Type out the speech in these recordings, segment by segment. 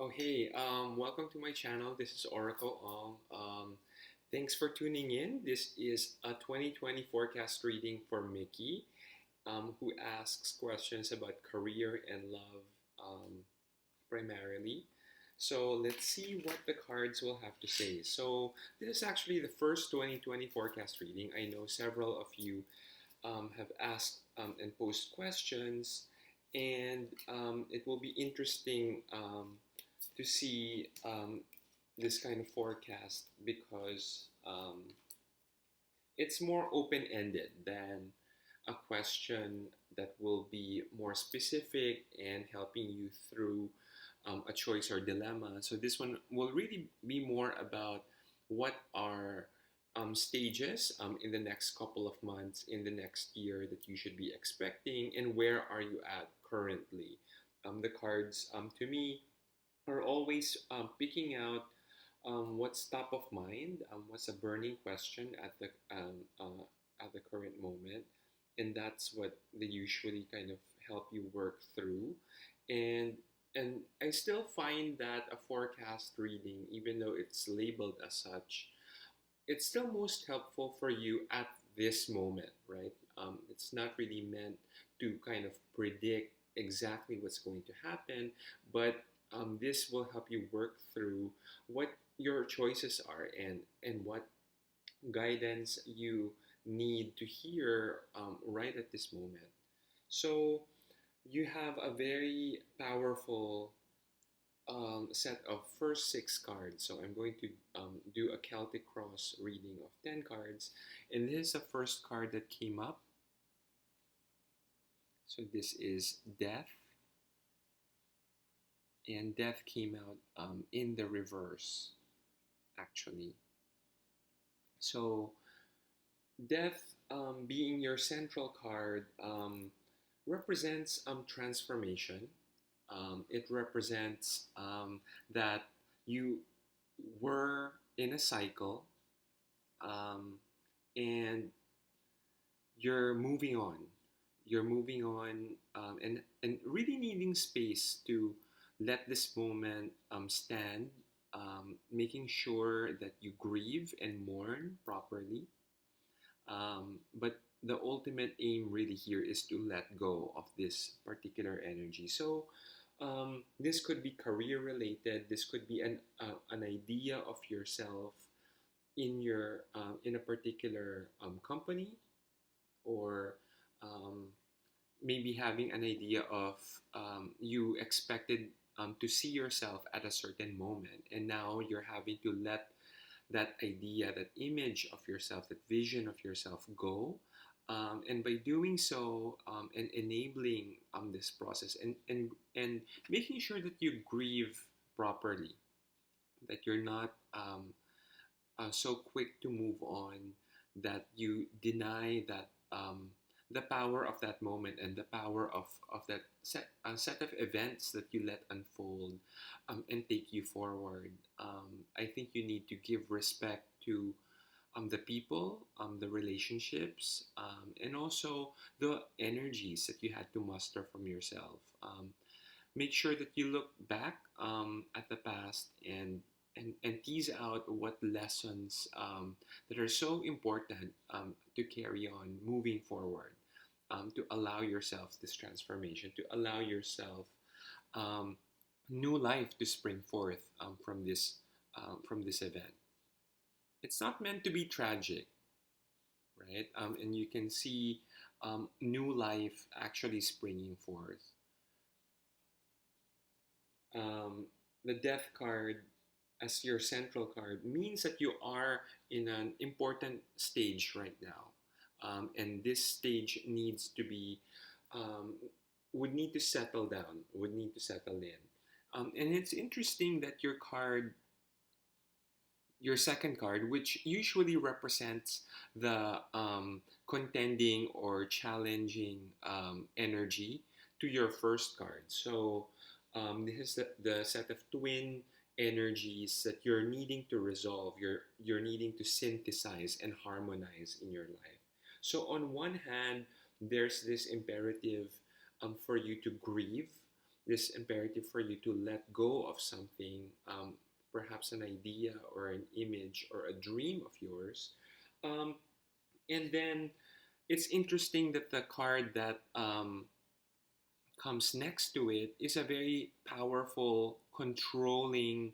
Oh, hey, welcome to my channel. This is Oracle Ong. Thanks for tuning in. This is a 2020 forecast reading for Mickey, who asks questions about career and love primarily. So let's see what the cards will have to say. So this is actually the first 2020 forecast reading. I know several of you have asked and posed questions, and it will be interesting to see this kind of forecast because it's more open ended than a question that will be more specific and helping you through a choice or dilemma. So this one will really be more about what are stages in the next couple of months, in the next year that you should be expecting, and where are you at currently. The cards to me are always picking out what's top of mind, what's a burning question at the current moment, and that's what they usually kind of help you work through. And I still find that a forecast reading, even though it's labeled as such, it's still most helpful for you at this moment, right? It's not really meant to kind of predict exactly what's going to happen, but this will help you work through what your choices are and what guidance you need to hear right at this moment. So you have a very powerful set of first six cards. So I'm going to do a Celtic Cross reading of 10 cards. And this is the first card that came up. So this is Death. And Death came out in the reverse, actually. So Death, being your central card, represents transformation. It represents that you were in a cycle, um, and you're moving on. You're moving on, and really needing space to let this moment stand, making sure that you grieve and mourn properly. But the ultimate aim really here is to let go of this particular energy. So this could be career related. This could be an idea of yourself in a particular company, or um, maybe having an idea of you expected to see yourself at a certain moment, and now you're having to let that idea, that image of yourself, that vision of yourself go. And by doing so, and enabling this process, and making sure that you grieve properly, that you're not so quick to move on, that you deny that the power of that moment and the power of that set of events that you let unfold and take you forward. I think you need to give respect to the people, the relationships, and also the energies that you had to muster from yourself. Make sure that you look back at the past and tease out what lessons that are so important to carry on moving forward, to allow yourself this transformation, to allow yourself um, new life to spring forth from this event. It's not meant to be tragic, right? And you can see new life actually springing forth. The Death card as your central card means that you are in an important stage right now. And this stage needs to be, um, would need to settle down, would need to settle in. And it's interesting that your second card, which usually represents the contending or challenging energy, to your first card. So this is the set of twin energies that you're needing to resolve, you're needing to synthesize and harmonize in your life. So on one hand, there's this imperative for you to grieve, this imperative for you to let go of something, perhaps an idea or an image or a dream of yours. Um, and then it's interesting that the card that comes next to it is a very powerful, controlling,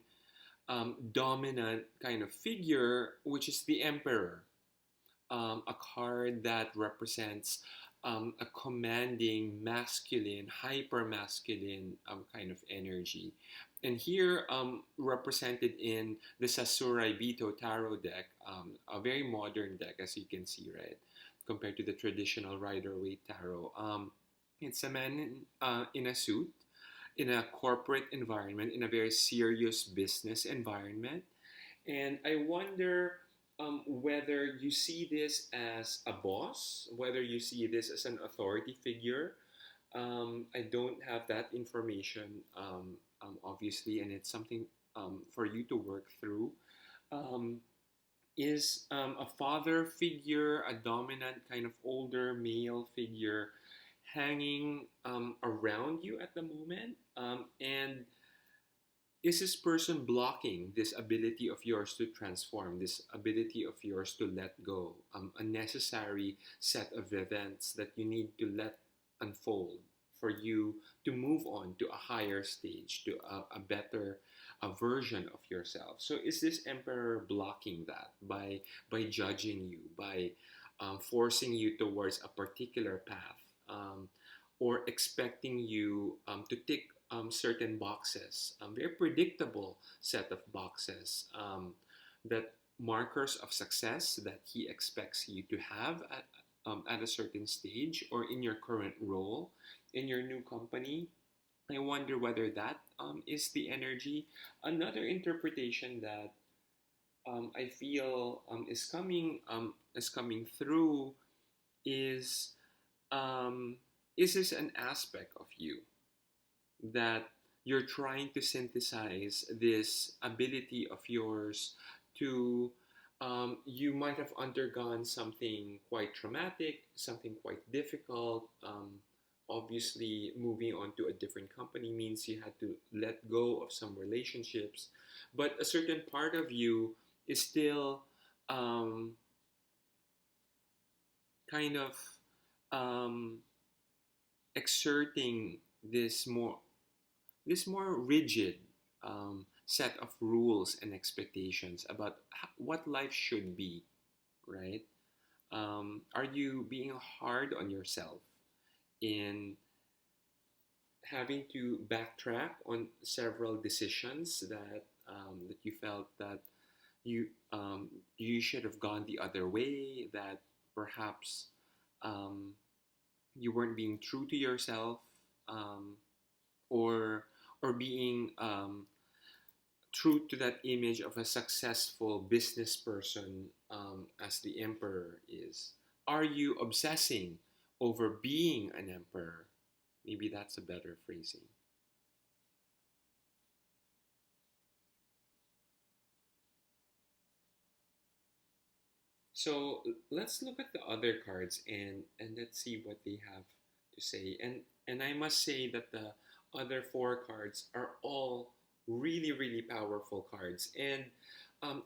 dominant kind of figure, which is the Emperor, a card that represents a commanding, masculine, hyper masculine kind of energy. And here, represented in the Sasuraibito tarot deck, a very modern deck, as you can see, right? Compared to the traditional Rider-Waite tarot. It's a man in a suit, in a corporate environment, in a very serious business environment. And I wonder whether you see this as a boss, whether you see this as an authority figure. I don't have that information, obviously, and it's something for you to work through. Um, is a father figure, a dominant kind of older male figure hanging around you at the moment? And is this person blocking this ability of yours to transform, this ability of yours to let go, a necessary set of events that you need to let unfold for you to move on to a higher stage, to a better a version of yourself? So is this emperor blocking that by judging you, by forcing you towards a particular path, or expecting you to tick certain boxes, very predictable set of boxes, that markers of success that he expects you to have at a certain stage or in your current role in your new company? I wonder whether that is the energy. Another interpretation that I feel is coming through is, um, is this an aspect of you that you're trying to synthesize this ability of yours to, you might have undergone something quite traumatic, something quite difficult. Obviously, moving on to a different company means you had to let go of some relationships, but a certain part of you is still um, kind of um, exerting this more rigid set of rules and expectations about what life should be, right? Are you being hard on yourself in having to backtrack on several decisions that you felt that you you should have gone the other way, that perhaps um, you weren't being true to yourself, um, or being true to that image of a successful business person, as the emperor is? Are you obsessing over being an emperor? Maybe that's a better phrasing. So let's look at the other cards and let's see what they have to say. And I must say that the other four cards are all really really powerful cards. And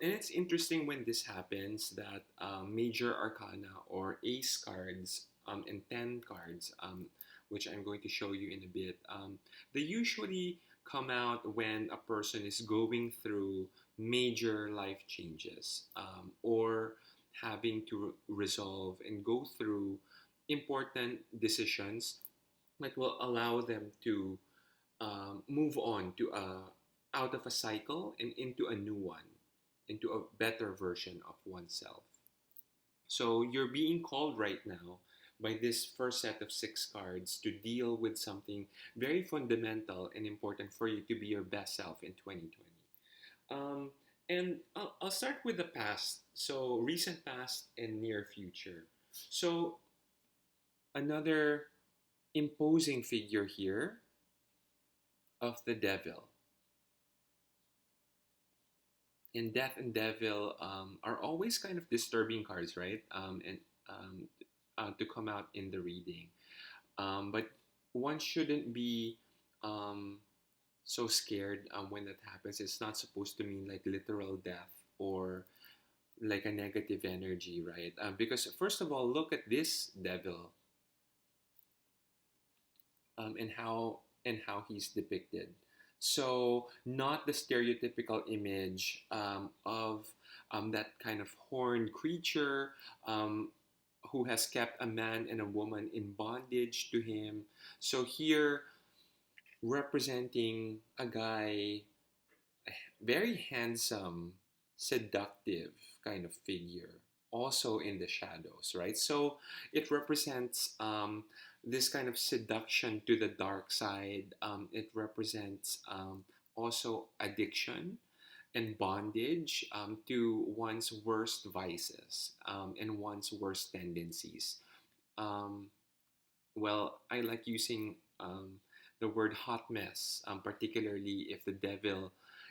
it's interesting when this happens that major arcana or ace cards, and 10 cards, which I'm going to show you in a bit, they usually come out when a person is going through major life changes, or having to resolve and go through important decisions that will allow them to move on to out of a cycle and into a new one, into a better version of oneself. So you're being called right now by this first set of six cards to deal with something very fundamental and important for you to be your best self in 2020. Um, and I'll start with the past. So, recent past and near future. So, another imposing figure here of the devil. And death and devil are always kind of disturbing cards, right? And to come out in the reading. But one shouldn't be um, so scared when that happens. It's not supposed to mean like literal death or like a negative energy, right? Because first of all, look at this devil, and how he's depicted. So not the stereotypical image of that kind of horned creature who has kept a man and a woman in bondage to him. So here, representing a guy, very handsome, seductive kind of figure, also in the shadows, right? So it represents this kind of seduction to the dark side. It represents also addiction and bondage to one's worst vices and one's worst tendencies. Um, well, I like using the word hot mess, particularly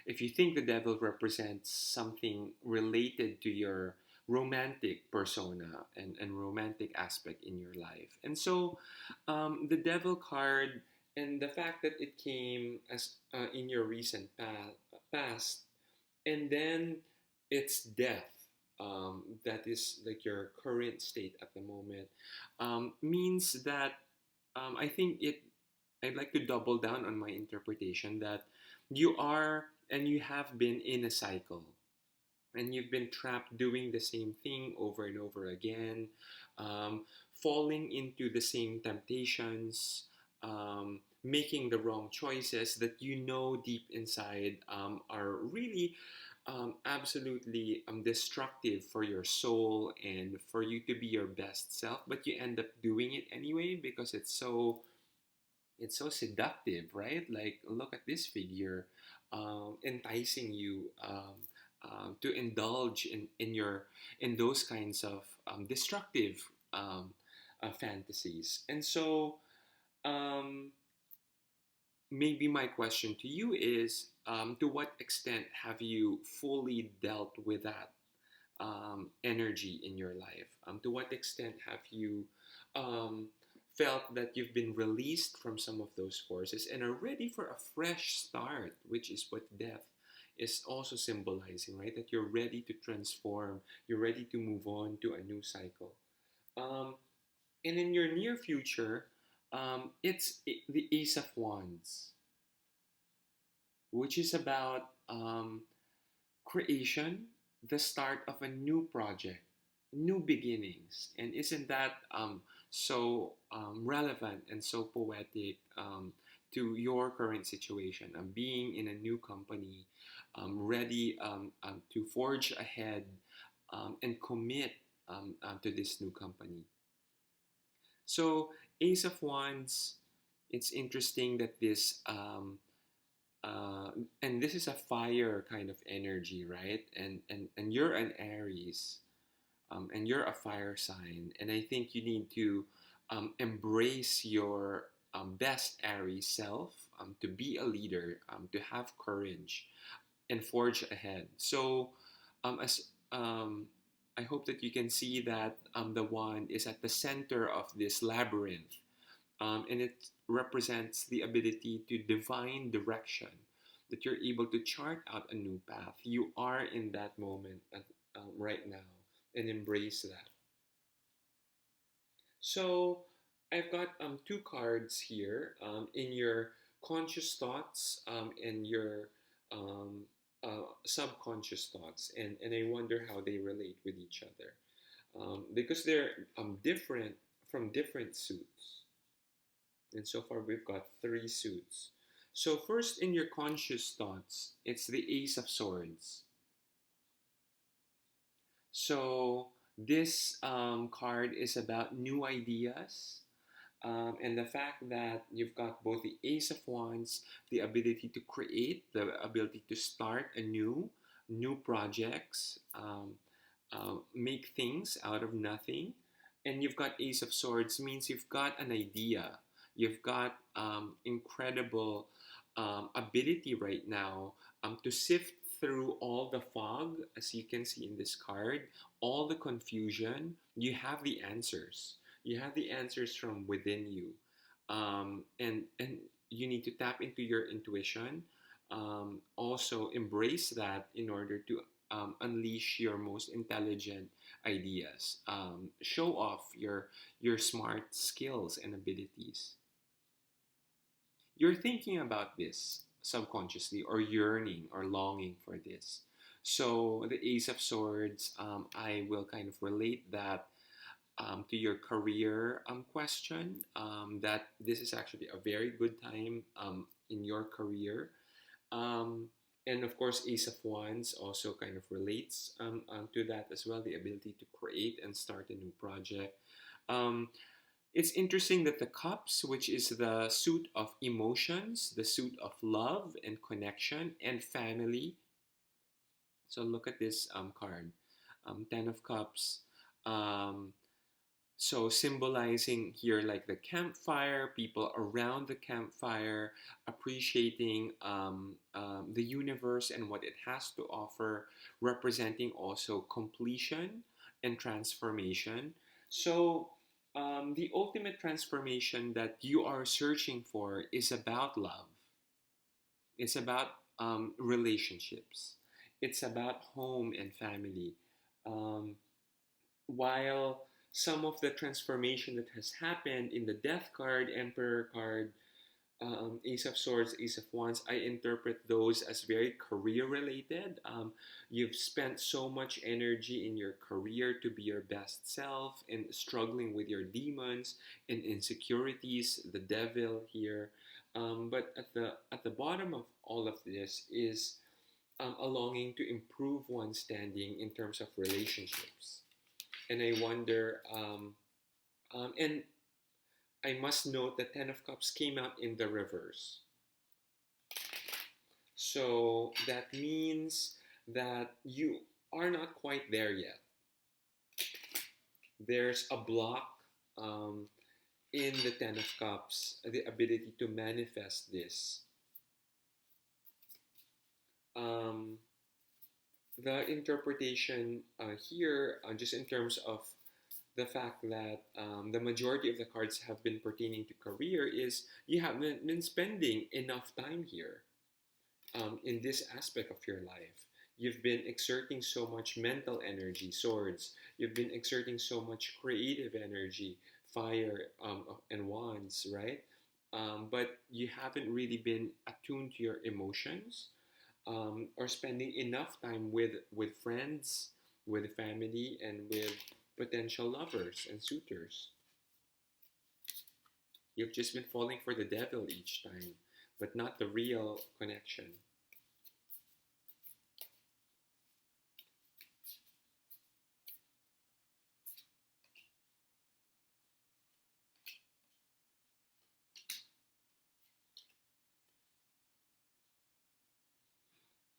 if you think the devil represents something related to your romantic persona and romantic aspect in your life. And so the devil card and the fact that it came as in your recent past, and then it's death. That is like your current state at the moment, means that I think it. I'd like to double down on my interpretation that you are and you have been in a cycle, and you've been trapped doing the same thing over and over again, falling into the same temptations, making the wrong choices that you know deep inside are really absolutely destructive for your soul and for you to be your best self, but you end up doing it anyway because it's so seductive, right? Like, look at this figure enticing you to indulge in those kinds of destructive fantasies. And so, um, maybe my question to you is, to what extent have you fully dealt with that energy in your life? To what extent have you um, felt that you've been released from some of those forces and are ready for a fresh start, which is what death is also symbolizing, right? That you're ready to transform, you're ready to move on to a new cycle. Um, and in your near future, it's the Ace of Wands, which is about creation, the start of a new project, new beginnings. And isn't that so relevant and so poetic to your current situation? Being in a new company, ready to forge ahead and commit to this new company. So, Ace of Wands, it's interesting that uh, and this is a fire kind of energy, right? And you're an Aries, and you're a fire sign, and I think you need to embrace your best Aries self, to be a leader, to have courage, and forge ahead. So, as I hope that you can see that the wand is at the center of this labyrinth, and it represents the ability to divine direction, that you're able to chart out a new path. You are in that moment right now, and embrace that. So I've got two cards here in your conscious thoughts and your subconscious thoughts, and I wonder how they relate with each other, because they're different from different suits. And so far, we've got three suits. So, first, in your conscious thoughts, it's the Ace of Swords. So, this card is about new ideas, and the fact that you've got both the Ace of Wands, the ability to create, the ability to start anew, new projects, make things out of nothing. And you've got Ace of Swords, means you've got an idea. You've got incredible ability right now to sift through all the fog, as you can see in this card, all the confusion. You have the answers. You have the answers from within you, and you need to tap into your intuition. Also, embrace that in order to unleash your most intelligent ideas. Show off your smart skills and abilities. You're thinking about this subconsciously, or yearning or longing for this. So the Ace of Swords, I will kind of relate that to your career question, that this is actually a very good time in your career. Um, and of course, Ace of Wands also kind of relates to that as well, the ability to create and start a new project. Um, it's interesting that the Cups, which is the suit of emotions, the suit of love and connection and family. So look at this card, Ten of Cups. Um, So symbolizing here like the campfire, people around the campfire, appreciating the universe and what it has to offer, representing also completion and transformation. So the ultimate transformation that you are searching for is about love. It's about relationships. It's about home and family. Um, while some of the transformation that has happened in the Death card, Emperor card, Ace of Swords, Ace of Wands, I interpret those as very career related. You've spent so much energy in your career to be your best self and struggling with your demons and insecurities, the devil here. But at the bottom of all of this is a longing to improve one's standing in terms of relationships. And I wonder, and I must note that Ten of Cups came out in the reverse. So that means that you are not quite there yet. There's a block in the Ten of Cups, the ability to manifest this. Um, the interpretation here, just in terms of the fact that the majority of the cards have been pertaining to career, is you haven't been spending enough time here in this aspect of your life. You've been exerting so much mental energy, swords. You've been exerting so much creative energy, fire and wands, right? But you haven't really been attuned to your emotions, or spending enough time with friends, with family, and with potential lovers and suitors. You've just been falling for the devil each time, but not the real connection.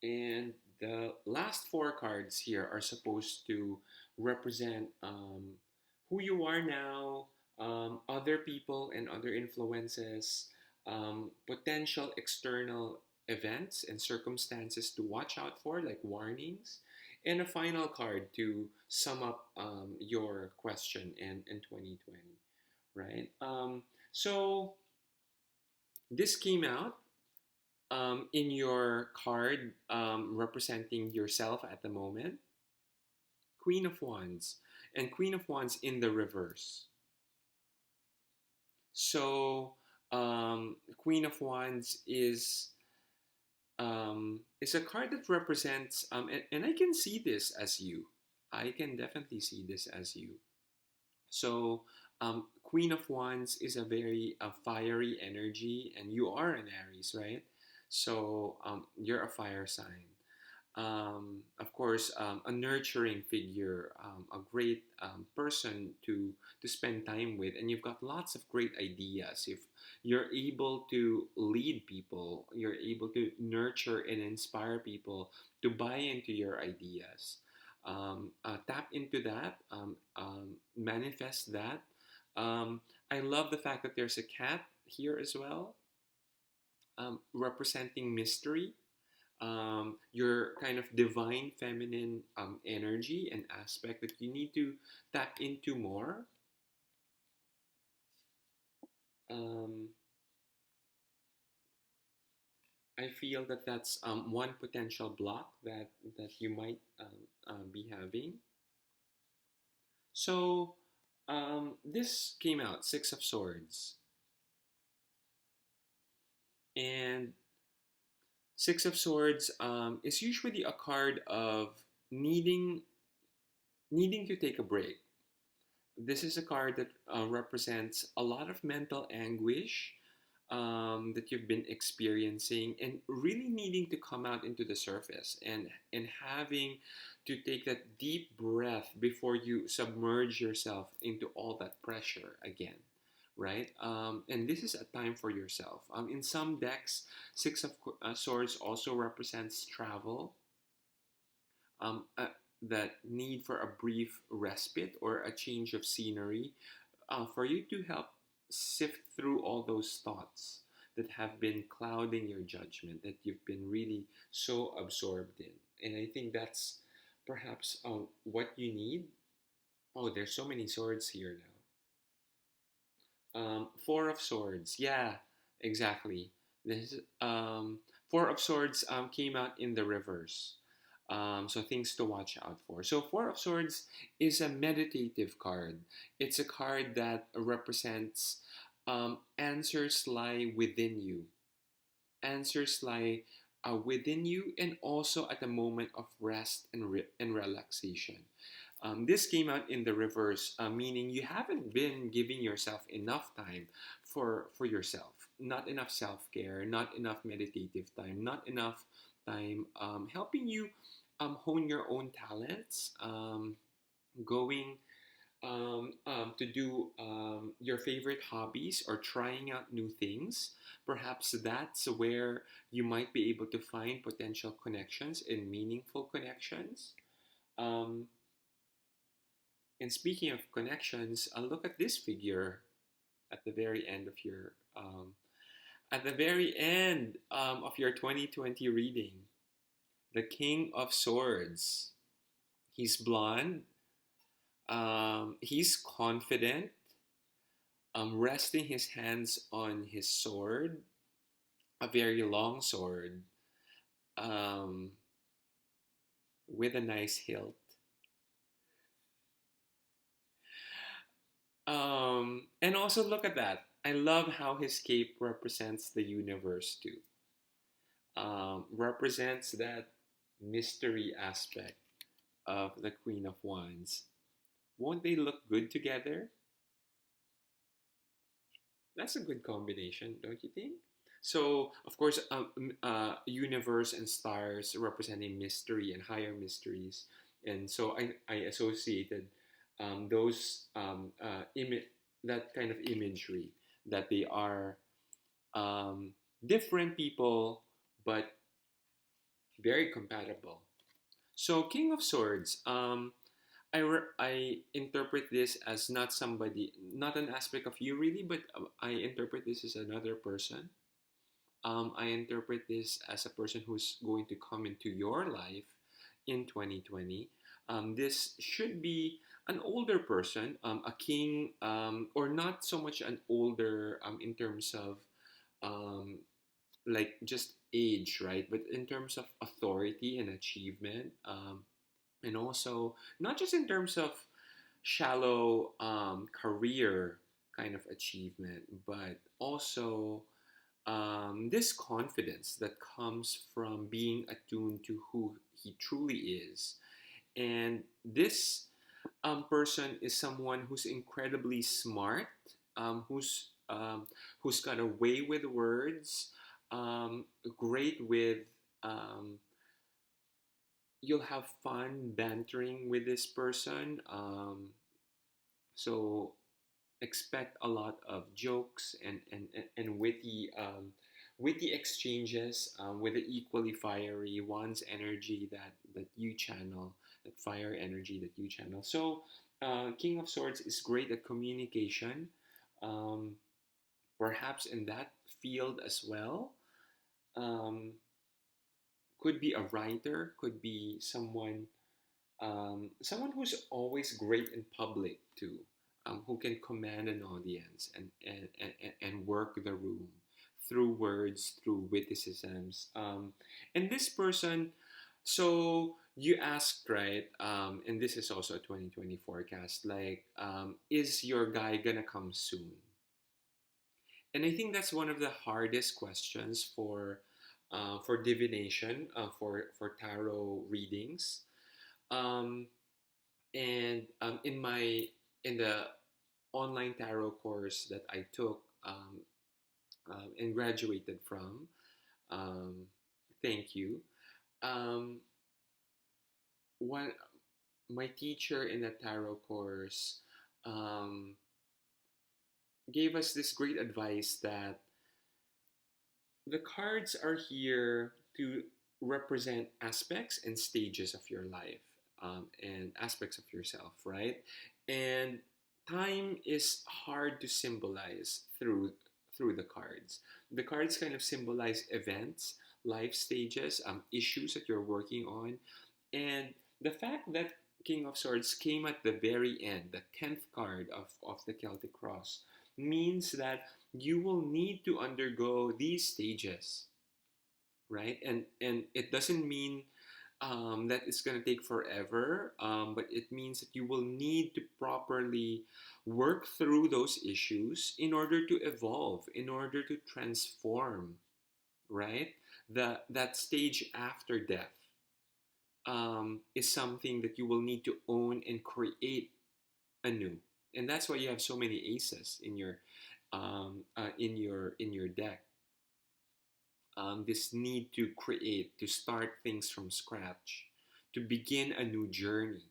And the last four cards here are supposed to represent who you are now, other people and other influences, potential external events and circumstances to watch out for, like warnings, and a final card to sum up your question in 2020, right? So this came out in your card representing yourself at the moment, Queen of Wands, and Queen of Wands in the reverse. So, Queen of Wands is a card that represents, and I can see this as you. I can definitely see this as you. So, Queen of Wands is a very fiery energy, and you are an Aries, right? So, you're a fire sign. Of course, a nurturing figure, a great person to spend time with, and you've got lots of great ideas. If you're able to lead people, you're able to nurture and inspire people to buy into your ideas. Tap into that, manifest that. I love the fact that there's a cat here as well, representing mystery, your kind of divine feminine energy and aspect that you need to tap into more. Um, I feel that that's one potential block that you might be having. So this came out Six of Swords, and Six of Swords is usually a card of needing needing to take a break. This is a card that represents a lot of mental anguish that you've been experiencing and really needing to come out into the surface and having to take that deep breath before you submerge yourself into all that pressure again, right? And this is a time for yourself. In some decks, Six of Swords also represents travel, um, uh, that need for a brief respite or a change of scenery, for you to help sift through all those thoughts that have been clouding your judgment that you've been really so absorbed in. And I think that's perhaps what you need. Oh, there's so many swords here now. Four of Swords. Yeah, exactly. This Four of Swords came out in the reverse. So things to watch out for. So Four of Swords is a meditative card. It's a card that represents answers lie within you. Answers lie within you, and also at a moment of rest and relaxation. This came out in the reverse, meaning you haven't been giving yourself enough time for yourself. Not enough self care, not enough meditative time, not enough time helping you hone your own talents, going to do your favorite hobbies or trying out new things. Perhaps that's where you might be able to find potential connections and meaningful connections. Um, and speaking of connections, look at this figure at the very end of your at the very end of your 2020 reading. The King of Swords. He's blonde. He's confident, resting his hands on his sword, a very long sword, um, with a nice hilt. And also look at that. I love how his cape represents the universe too. Represents that mystery aspect of the Queen of Wands. Won't they look good together? That's a good combination, don't you think? So, of course, universe and stars representing mystery and higher mysteries, and so I associated those that kind of imagery, that they are different people but very compatible. So, King of Swords. I interpret this as not somebody, not an aspect of you really, but I interpret this as another person. I interpret this as a person who's going to come into your life in 2020. This should be an older person, a king, or not so much an older in terms of um, like just age, right? But in terms of authority and achievement. And also not just in terms of shallow career kind of achievement, but also this confidence that comes from being attuned to who he truly is. And this person is someone who's incredibly smart, who's got a way with words, great with um, you'll have fun bantering with this person. So expect a lot of jokes and witty exchanges with the equally fiery one's energy that you channel, that fire energy that you channel. So King of Swords is great at communication, um, perhaps in that field as well. Um, could be a writer, could be someone who's always great in public too, who can command an audience and work the room, through words, through witticisms. And this person, so you asked, right? And this is also a 2020 forecast. Like, is your guy gonna come soon? And I think that's one of the hardest questions for divination, for tarot readings. Um, and in the online tarot course that I took, and graduated from, um, thank you. Um, one My teacher in the tarot course, um, gave us this great advice that the cards are here to represent aspects and stages of your life, and aspects of yourself, right? And time is hard to symbolize through the cards. The cards kind of symbolize events, life stages, issues that you're working on, and the fact that King of Swords came at the very end, the 10th card of the Celtic Cross, means that you will need to undergo these stages, right? And it doesn't mean that it's going to take forever, but it means that you will need to properly work through those issues in order to evolve, in order to transform, right? That stage after death, is something that you will need to own and create anew. And that's why you have so many aces in your deck. This need to create, to start things from scratch, to begin a new journey,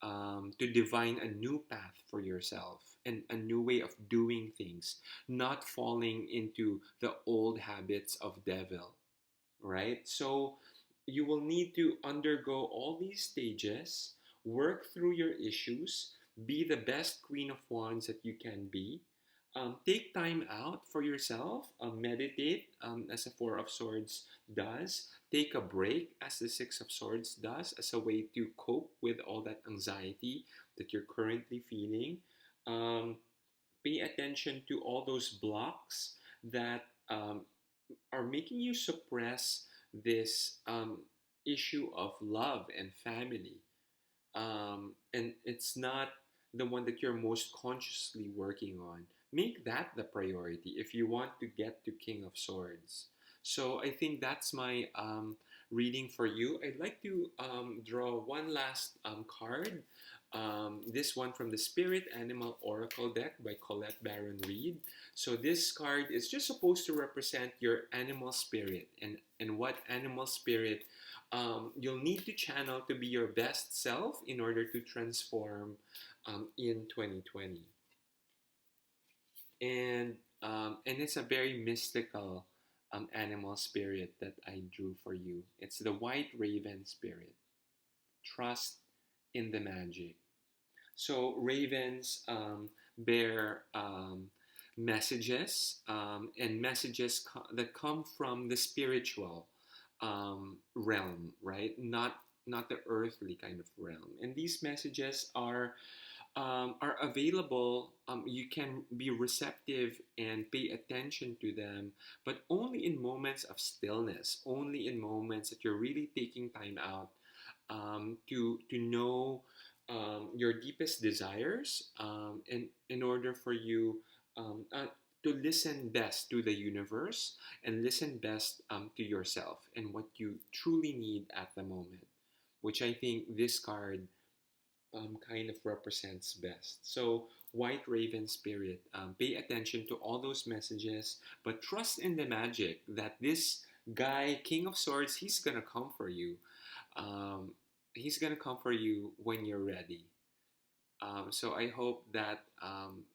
to divine a new path for yourself and a new way of doing things, not falling into the old habits of devil, right? So you will need to undergo all these stages, work through your issues, be the best Queen of Wands that you can be. Take time out for yourself, meditate, as a Four of Swords does. Take a break, as the Six of Swords does, as a way to cope with all that anxiety that you're currently feeling. Um, Pay attention to all those blocks that are making you suppress this issue of love and family. And it's not the one that you're most consciously working on. Make that the priority if you want to get to King of Swords. So I think that's my reading for you. I'd like to draw one last card. This one from the Spirit Animal Oracle deck by Colette Baron-Reid. So this card is just supposed to represent your animal spirit, and what animal spirit you'll need to channel to be your best self in order to transform in 2020. And it's a very mystical animal spirit that I drew for you. It's the white raven spirit. Trust in the magic. So ravens bear messages, and messages that come from the spiritual realm, right? Not the earthly kind of realm. And these messages are available. You can be receptive and pay attention to them, but only in moments of stillness, only in moments that you're really taking time out to know your deepest desires, and in order for you to listen best to the universe and listen best to yourself and what you truly need at the moment, which I think this card kind of represents best. So, White Raven Spirit, pay attention to all those messages, but trust in the magic that this guy, King of Swords, he's gonna come for you. Um, he's gonna come for you when you're ready. So I hope that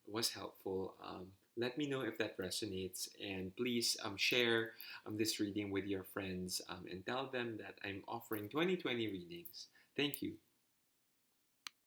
was helpful. Let me know if that resonates, and please share this reading with your friends, and tell them that I'm offering 2020 readings. Thank you.